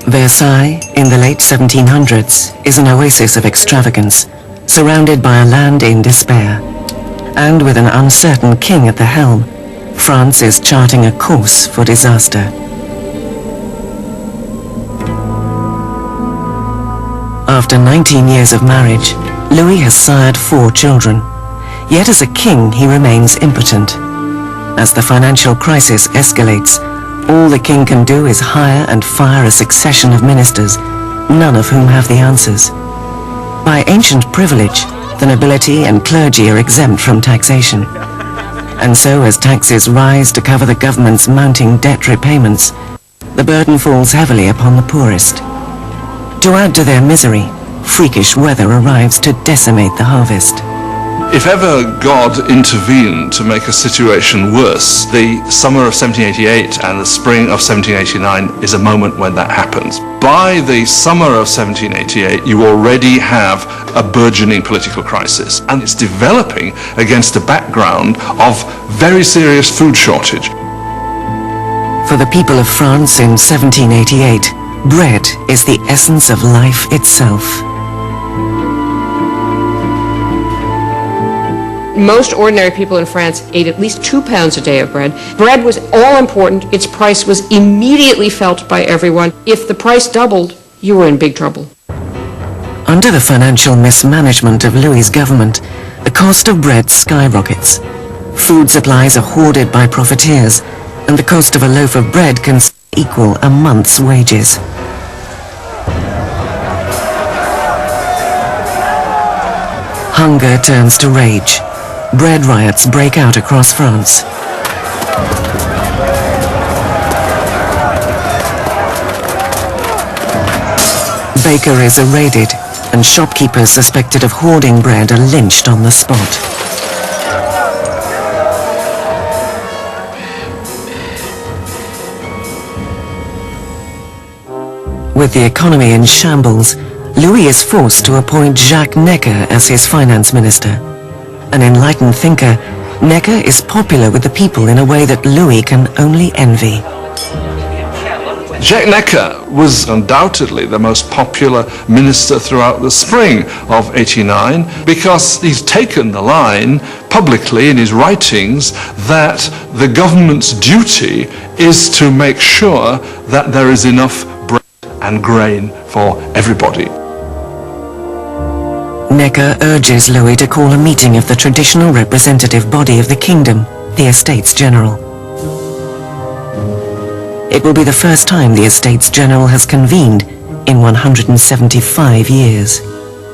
Versailles, in the late 1700s, is an oasis of extravagance, surrounded by a land in despair. And with an uncertain king at the helm, France is charting a course for disaster. After 19 years of marriage, Louis has sired 4 children. Yet as a king, he remains impotent. As the financial crisis escalates, all the king can do is hire and fire a succession of ministers, none of whom have the answers. By ancient privilege, the nobility and clergy are exempt from taxation. And so as taxes rise to cover the government's mounting debt repayments, the burden falls heavily upon the poorest. To add to their misery, freakish weather arrives to decimate the harvest. If ever God intervened to make a situation worse, the summer of 1788 and the spring of 1789 is a moment when that happens. By the summer of 1788, you already have a burgeoning political crisis, and it's developing against a background of very serious food shortage. For the people of France in 1788, bread is the essence of life itself. Most ordinary people in France ate at least 2 pounds a day of bread. Bread was all important. Its price was immediately felt by everyone. If the price doubled, you were in big trouble. Under the financial mismanagement of Louis's government, the cost of bread skyrockets. Food supplies are hoarded by profiteers, and the cost of a loaf of bread can equal a month's wages. Hunger turns to rage. Bread riots break out across France. Bakeries are raided, and shopkeepers suspected of hoarding bread are lynched on the spot. With the economy in shambles, Louis is forced to appoint Jacques Necker as his finance minister. An enlightened thinker, Necker is popular with the people in a way that Louis can only envy. Jacques Necker was undoubtedly the most popular minister throughout the spring of '89 because he's taken the line publicly in his writings that the government's duty is to make sure that there is enough bread and grain for everybody. Necker urges Louis to call a meeting of the traditional representative body of the kingdom, the Estates General. It will be the first time the Estates General has convened in 175 years.